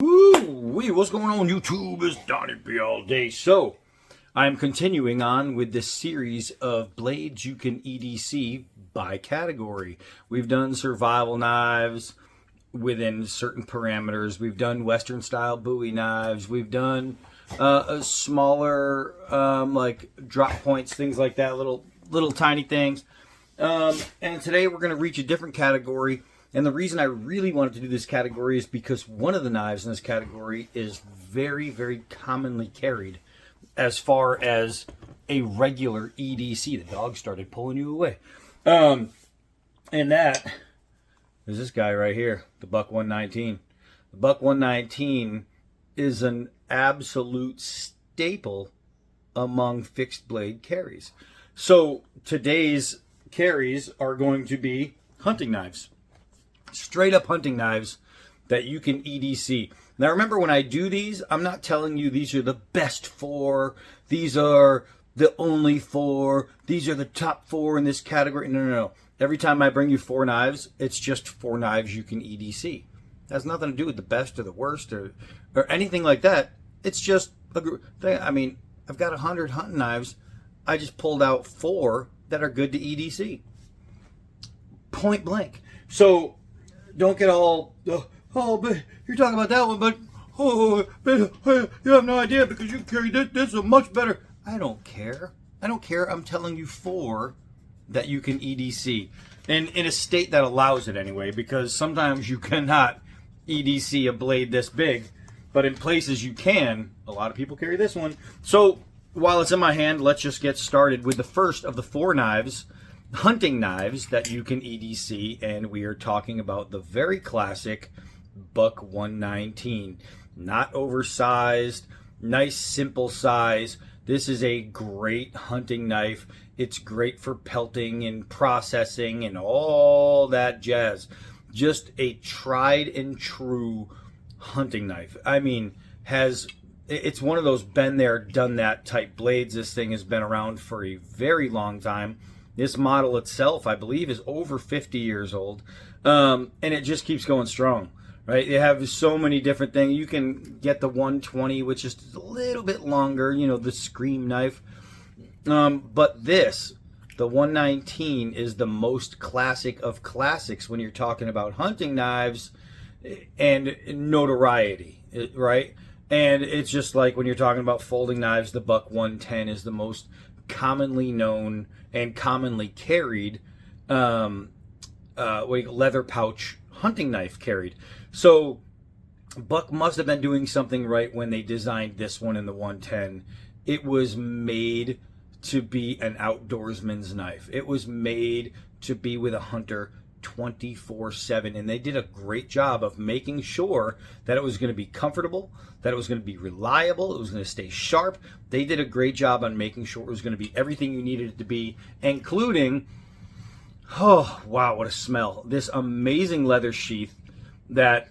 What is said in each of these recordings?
Woo-wee, what's going on YouTube? It's Donnie B all day. So, I'm continuing on with this series of blades you can EDC by category. We've done survival knives within certain parameters. We've done Western style Bowie knives. We've done a smaller like drop points, things like that, little tiny things. And today we're going to reach a different category. And the reason I really wanted to do this category is because one of the knives in this category is very, very commonly carried as far as a regular EDC. The dog started pulling you away. And that is this guy right here, the Buck 119. The Buck 119 is an absolute staple among fixed blade carries. So today's carries are going to be hunting knives. Straight up hunting knives that you can EDC. Now remember, when I do these, I'm not telling you these are the best 4, these are the only 4, these are the top 4 in this category. No. Every time I bring you 4 knives, it's just 4 knives you can EDC. It has nothing to do with the best or the worst or anything like that. It's just a thing. I mean, I've got 100 hunting knives. I just pulled out 4 that are good to EDC. Point blank. So don't get all, but you're talking about that one, but you have no idea because you carry this is much better. I don't care. I'm telling you 4 that you can EDC. And in a state that allows it anyway, because sometimes you cannot EDC a blade this big, but in places you can. A lot of people carry this one. So while it's in my hand, let's just get started with the first of the 4 knives, hunting knives that you can EDC, and we are talking about the very classic Buck 119. Not oversized, nice simple size. This is a great hunting knife. It's great for pelting and processing and all that jazz. Just a tried and true hunting knife. I mean, it's one of those been there, done that type blades. This thing has been around for a very long time. This model itself, I believe, is over 50 years old, and it just keeps going strong, right? They have so many different things. You can get the 120, which is a little bit longer, you know, the Scream knife. But the 119, is the most classic of classics when you're talking about hunting knives and notoriety, right? And it's just like when you're talking about folding knives, the Buck 110 is the most commonly known and commonly carried leather pouch hunting knife carried. So Buck must have been doing something right when they designed this one in the 110. It was made to be an outdoorsman's knife. It was made to be with a hunter 24/7, and they did a great job of making sure that it was going to be comfortable, that it was going to be reliable, it was going to stay sharp. They did a great job on making sure it was going to be everything you needed it to be, including, oh wow, what a smell, this amazing leather sheath that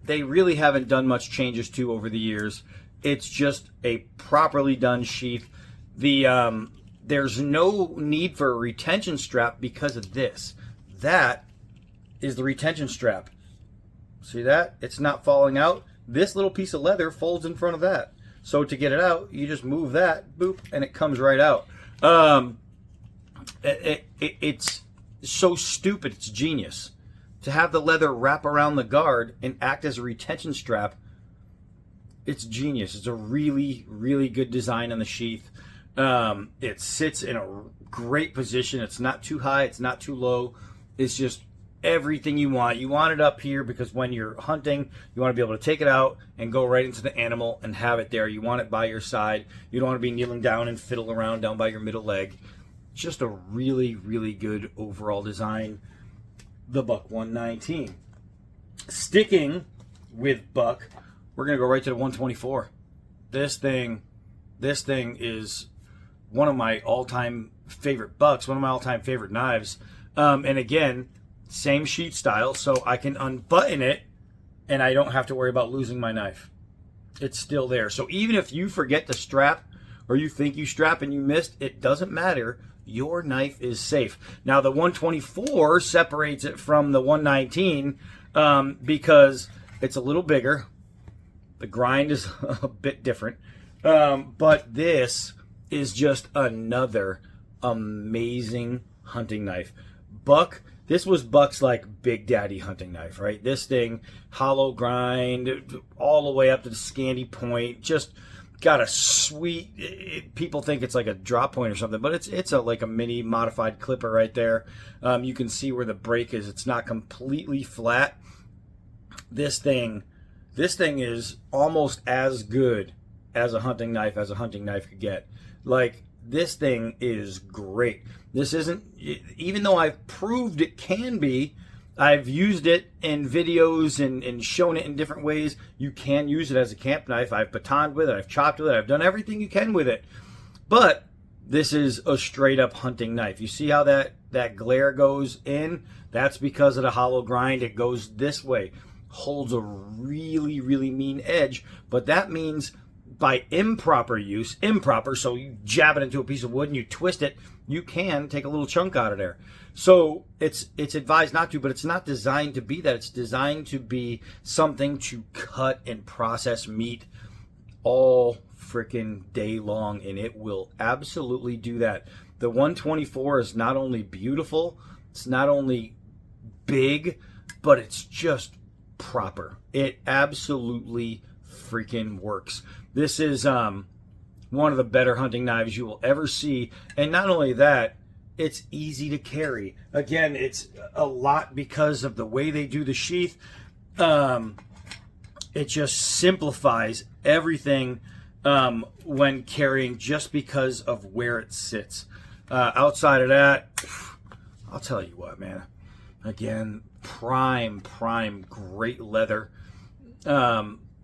they really haven't done much changes to over the years. It's just a properly done sheath. There's no need for a retention strap because of this. That is the retention strap. See that? It's not falling out. This little piece of leather folds in front of that. So to get it out, you just move that, boop, and it comes right out. It's so stupid, it's genius. To have the leather wrap around the guard and act as a retention strap, it's genius. It's a really, really good design on the sheath. It sits in a great position. It's not too high, it's not too low. It's just everything you want. You want it up here because when you're hunting, you want to be able to take it out and go right into the animal and have it there. You want it by your side. You don't want to be kneeling down and fiddle around down by your middle leg. Just a really, really good overall design. The Buck 119. Sticking with Buck, we're going to go right to the 124. This thing is one of my all-time favorite bucks, one of my all-time favorite knives. And again, same sheath style, so I can unbutton it and I don't have to worry about losing my knife. It's still there. So even if you forget to strap or you think you strap and you missed, it doesn't matter. Your knife is safe. Now the 124 separates it from the 119 because it's a little bigger. The grind is a bit different. But this is just another amazing hunting knife. This was Buck's like Big Daddy hunting knife, right? This thing, hollow grind, all the way up to the Scandi point, just got a sweet, people think it's like a drop point or something, but it's like a mini modified clipper right there. You can see where the break is. It's not completely flat. This thing is almost as good as a hunting knife could get. Like, this thing is great. This isn't, even though I've proved it can be, I've used it in videos and shown it in different ways. You can use it as a camp knife. I've batoned with it. I've chopped with it. I've done everything you can with it. But this is a straight up hunting knife. You see how that glare goes in? That's because of the hollow grind. It goes this way. Holds a really, really mean edge. But that means by improper use, so you jab it into a piece of wood and you twist it, you can take a little chunk out of there. So it's advised not to, but it's not designed to be that. It's designed to be something to cut and process meat all freaking day long, and it will absolutely do that. The 124 is not only beautiful, it's not only big, but it's just proper. It absolutely freaking works. This is one of the better hunting knives you will ever see. And not only that, it's easy to carry. Again, it's a lot because of the way they do the sheath. It just simplifies everything when carrying, just because of where it sits. Outside of that, I'll tell you what, man. Again, prime, great leather.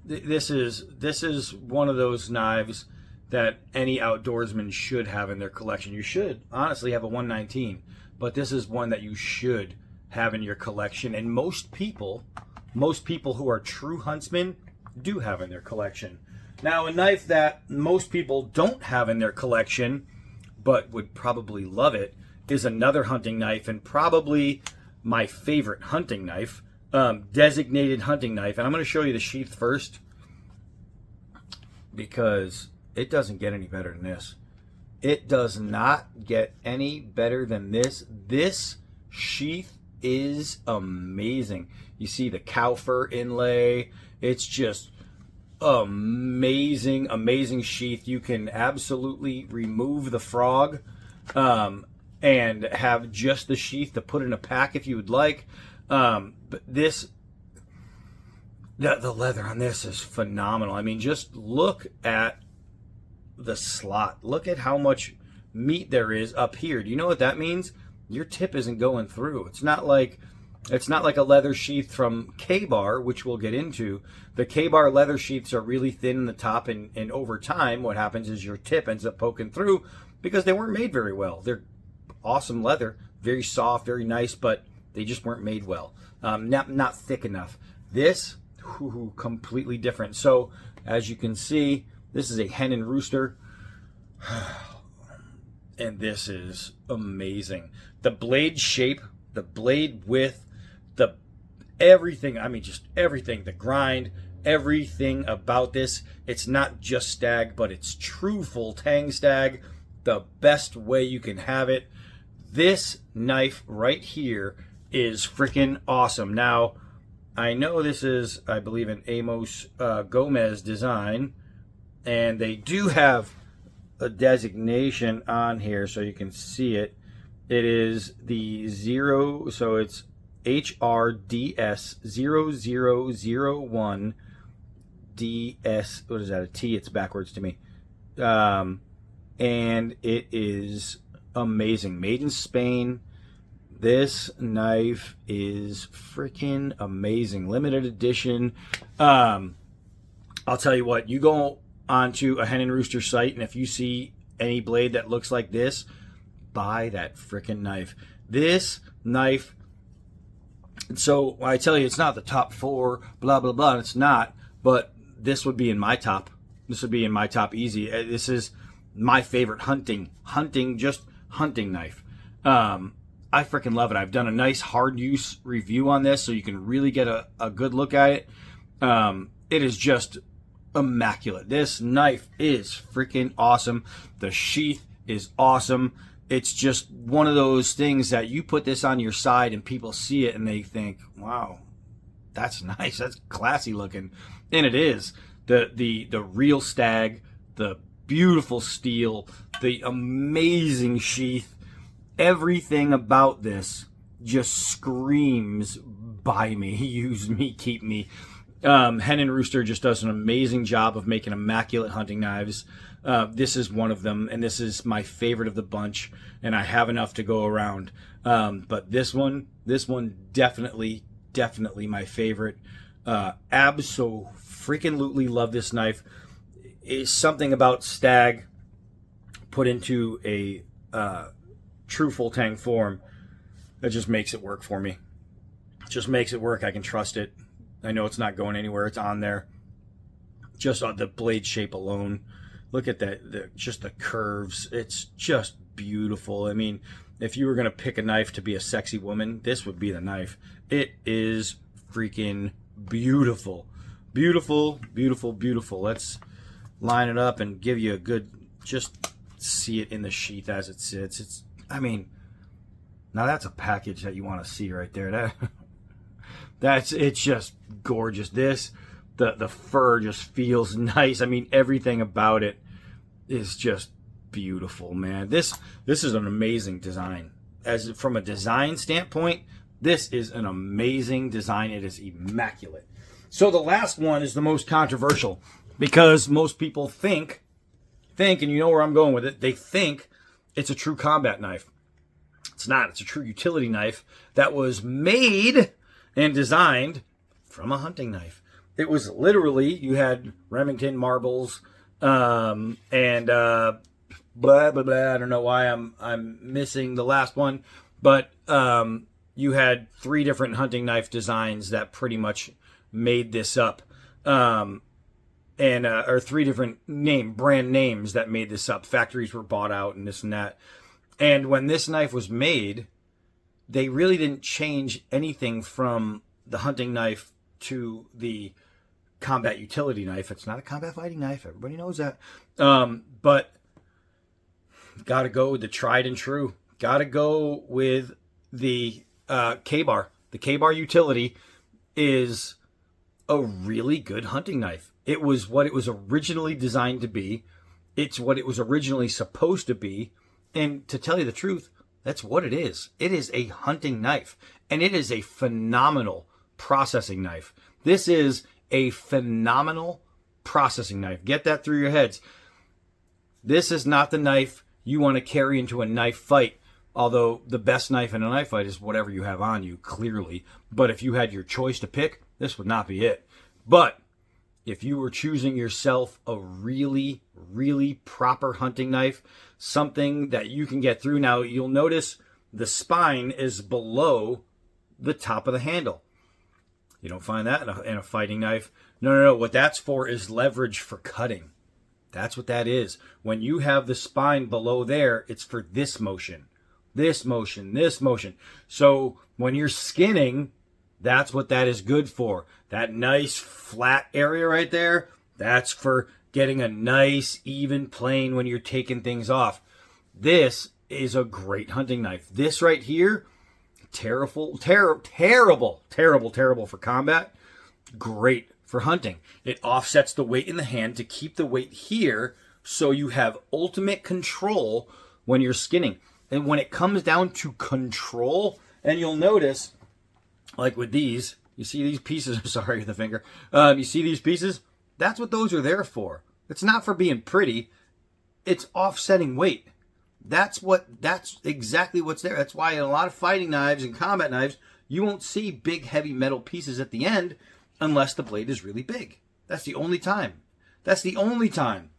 This is one of those knives that any outdoorsman should have in their collection. You should honestly have a 119, but this is one that you should have in your collection. And most people who are true huntsmen do have in their collection. Now, a knife that most people don't have in their collection, but would probably love it, is another hunting knife, and probably my favorite hunting knife. Designated hunting knife, and I'm going to show you the sheath first because it doesn't get any better than this. It does not get any better than this. This sheath is amazing. You see the cow fur inlay. It's just amazing sheath. You can absolutely remove the frog and have just the sheath to put in a pack if you would like. But the leather on this is phenomenal. I mean, just look at the slot. Look at how much meat there is up here. Do you know what that means? Your tip isn't going through. It's not like a leather sheath from KBAR, which we'll get into. The KBAR leather sheaths are really thin in the top, and over time, what happens is your tip ends up poking through because they weren't made very well. They're awesome leather, very soft, very nice, but they just weren't made well. Not thick enough. This, completely different. So, as you can see, this is a Hen and Rooster. And this is amazing. The blade shape, the blade width, everything, I mean, just everything, the grind, everything about this. It's not just stag, but it's true full tang stag, the best way you can have it. This knife right here is freaking awesome. Now, I know this is, I believe, an Amos Gomez design, and they do have a designation on here so you can see it. It is the 0, so it's HRDS 0001 DS. What is that? A T? It's backwards to me. And it is amazing. Made in Spain. This knife is freaking amazing. Limited edition. I'll tell you what, you go onto a Hen and Rooster site, and if you see any blade that looks like this, buy that freaking knife. This knife, so I tell you, it's not the top 4, blah, blah, blah. It's not, but this would be in my top. This would be in my top easy. This is my favorite hunting knife. I freaking love it. I've done a nice hard use review on this so you can really get a good look at it. It is just immaculate. This knife is freaking awesome. The sheath is awesome. It's just one of those things that you put this on your side and people see it and they think, wow, that's nice. That's classy looking. And it is. The real stag, the beautiful steel, the amazing sheath, everything about this just screams buy me, use me, keep me. Hen and Rooster just does an amazing job of making immaculate hunting knives. This is one of them, and this is my favorite of the bunch, and I have enough to go around. But this one definitely my favorite. Abso-freaking-lutely love this knife. It's something about stag put into a true full tang form that just makes it work for me. Just makes it work. I can trust it. I know it's not going anywhere. It's on there. Just on the blade shape alone. Look at that. Just the curves. It's just beautiful. I mean, if you were going to pick a knife to be a sexy woman, this would be the knife. It is freaking beautiful. Beautiful, beautiful, beautiful. Let's line it up and give you a good, just see it in the sheath as it sits. I mean, now that's a package that you want to see right there. It's just gorgeous. The fur just feels nice. I mean, everything about it is just beautiful, man. This is an amazing design. As from a design standpoint, this is an amazing design. It is immaculate. So the last one is the most controversial because most people think, and you know where I'm going with it, they think it's a true combat knife. It's not. It's a true utility knife that was made and designed from a hunting knife. It was literally, you had Remington marbles, and blah blah blah. I don't know why I'm missing the last one, but you had 3 different hunting knife designs that pretty much made this up, or 3 different brand names that made this up. Factories were bought out and this and that. And when this knife was made, they really didn't change anything from the hunting knife to the combat utility knife. It's not a combat fighting knife. Everybody knows that. But got to go with the tried and true. Got to go with the KBAR. The KBAR utility is a really good hunting knife. It was what it was originally designed to be. It's what it was originally supposed to be. And to tell you the truth, that's what it is. It is a hunting knife. And it is a phenomenal processing knife. This is a phenomenal processing knife. Get that through your heads. This is not the knife you want to carry into a knife fight. Although the best knife in a knife fight is whatever you have on you, clearly. But if you had your choice to pick, this would not be it. But if you were choosing yourself a really, really proper hunting knife, something that you can get through. Now, you'll notice the spine is below the top of the handle. You don't find that in a fighting knife. No. What that's for is leverage for cutting. That's what that is. When you have the spine below there, it's for this motion. This motion, this motion. So when you're skinning, that's what that is good for. That nice flat area right there, that's for getting a nice even plane when you're taking things off. This is a great hunting knife. This right here, terrible for combat. Great for hunting. It offsets the weight in the hand to keep the weight here so you have ultimate control when you're skinning. And when it comes down to control, and you'll notice, like with these, you see these pieces, sorry with the finger, you see these pieces? That's what those are there for. It's not for being pretty. It's offsetting weight. That's exactly what's there. That's why in a lot of fighting knives and combat knives, you won't see big, heavy metal pieces at the end unless the blade is really big. That's the only time. That's the only time.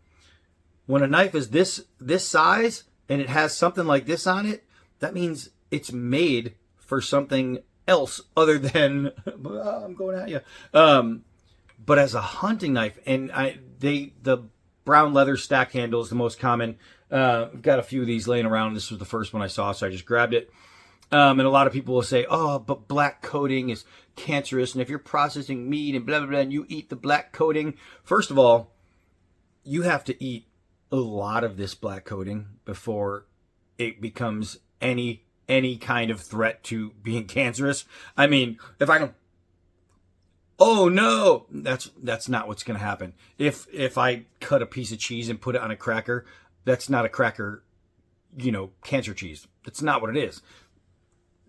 When a knife is this size and it has something like this on it, that means it's made for something else other than, I'm going at you. But as a hunting knife, and the brown leather stack handle is the most common. Got a few of these laying around. This was the first one I saw, so I just grabbed it. And a lot of people will say, oh, but black coating is cancerous. And if you're processing meat and blah, blah, blah, and you eat the black coating, first of all, you have to eat a lot of this black coating before it becomes any kind of threat to being cancerous. I mean, if I don't, oh no, that's not what's going to happen. If I cut a piece of cheese and put it on a cracker, that's not a cracker, cancer cheese. That's not what it is.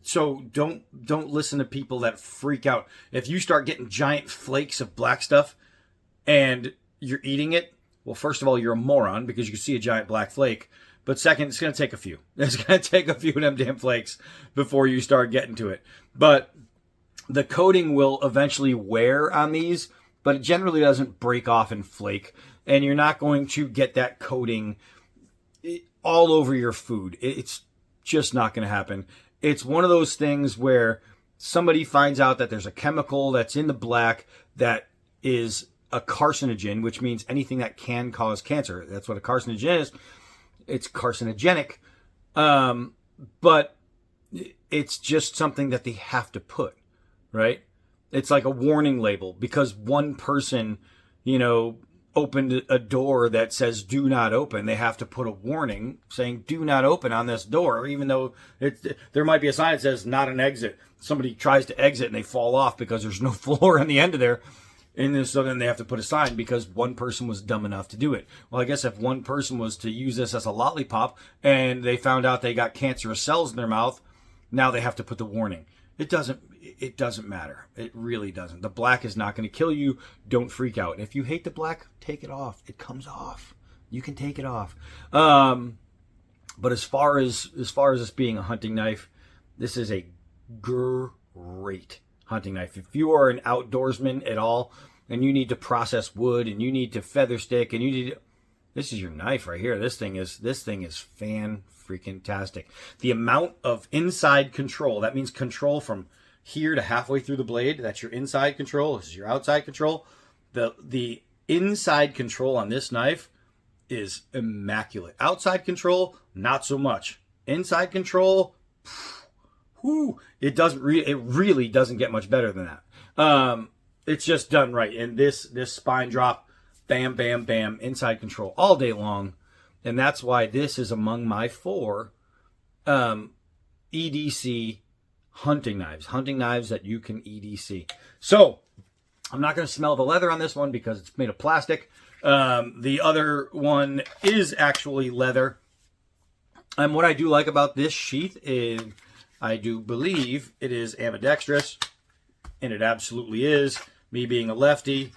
So don't listen to people that freak out. If you start getting giant flakes of black stuff and you're eating it, well, first of all, you're a moron because you can see a giant black flake. But second, it's going to take a few. It's going to take a few of them damn flakes before you start getting to it. But the coating will eventually wear on these, but it generally doesn't break off and flake. And you're not going to get that coating all over your food. It's just not going to happen. It's one of those things where somebody finds out that there's a chemical that's in the black that is a carcinogen, which means anything that can cause cancer. That's what a carcinogen is. It's carcinogenic. But it's just something that they have to put, right? It's like a warning label because one person, opened a door that says do not open. They have to put a warning saying do not open on this door, even though there might be a sign that says not an exit. Somebody tries to exit and they fall off because there's no floor on the end of there. And so then they have to put a sign because one person was dumb enough to do it. Well, I guess if one person was to use this as a lollipop and they found out they got cancerous cells in their mouth, now they have to put the warning. It doesn't matter. It really doesn't. The black is not going to kill you. Don't freak out. And if you hate the black, take it off. It comes off. You can take it off. But as far as this being a hunting knife, this is a great hunting knife. If you are an outdoorsman at all and you need to process wood and you need to feather stick and this is your knife right here. This thing is fan-freaking-tastic. The amount of inside control, that means control from here to halfway through the blade. That's your inside control. This is your outside control. The inside control on this knife is immaculate. Outside control, not so much. Inside control, it really doesn't get much better than that. It's just done right. And this spine drop, bam, bam, bam, inside control all day long. And that's why this is among my 4 EDC hunting knives that you can EDC. So I'm not going to smell the leather on this one because it's made of plastic. The other one is actually leather. And what I do like about this sheath is I do believe it is ambidextrous, and it absolutely is. Me being a lefty,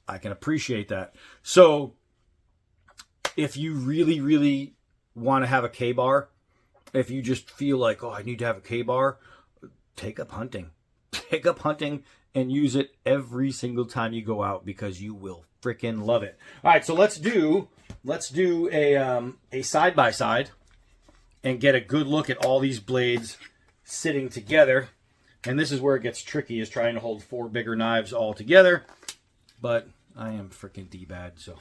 I can appreciate that. So if you really, really want to have a KBAR, if you just feel like, oh, I need to have a KBAR, take up hunting. Take up hunting and use it every single time you go out because you will freaking love it. All right, so let's do a side-by-side and get a good look at all these blades sitting together. And this is where it gets tricky, is trying to hold 4 bigger knives all together. But I am freaking D-bad, so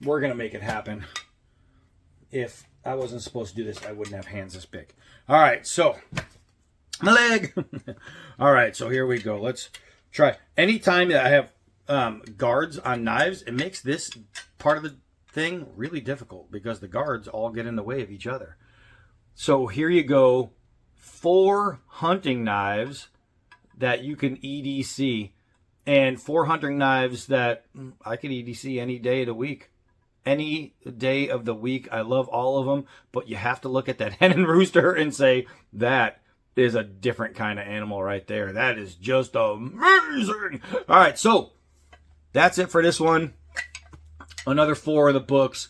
we're going to make it happen. If I wasn't supposed to do this, I wouldn't have hands this big. All right, so my leg. All right, so here we go. Let's try. Anytime that I have guards on knives, it makes this part of the thing really difficult because the guards all get in the way of each other. So here you go. 4 hunting knives that you can EDC, and 4 hunting knives that I could EDC any day of the week. Any day of the week. I love all of them, but you have to look at that Hen and Rooster and say, that is a different kind of animal right there. That is just amazing. All right, so that's it for this one. Another 4 of the books.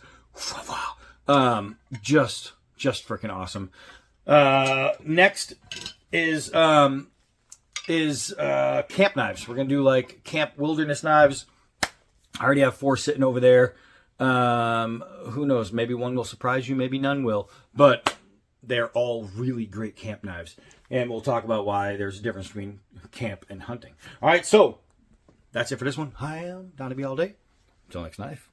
Just freaking awesome. Next is camp knives. We're gonna do like camp wilderness knives. I already have 4 sitting over there. Who knows? Maybe one will surprise you, maybe none will. But they're all really great camp knives, and we'll talk about why there's a difference between camp and hunting. All right, so that's it for this one. I am Donnie B all day. Until next knife.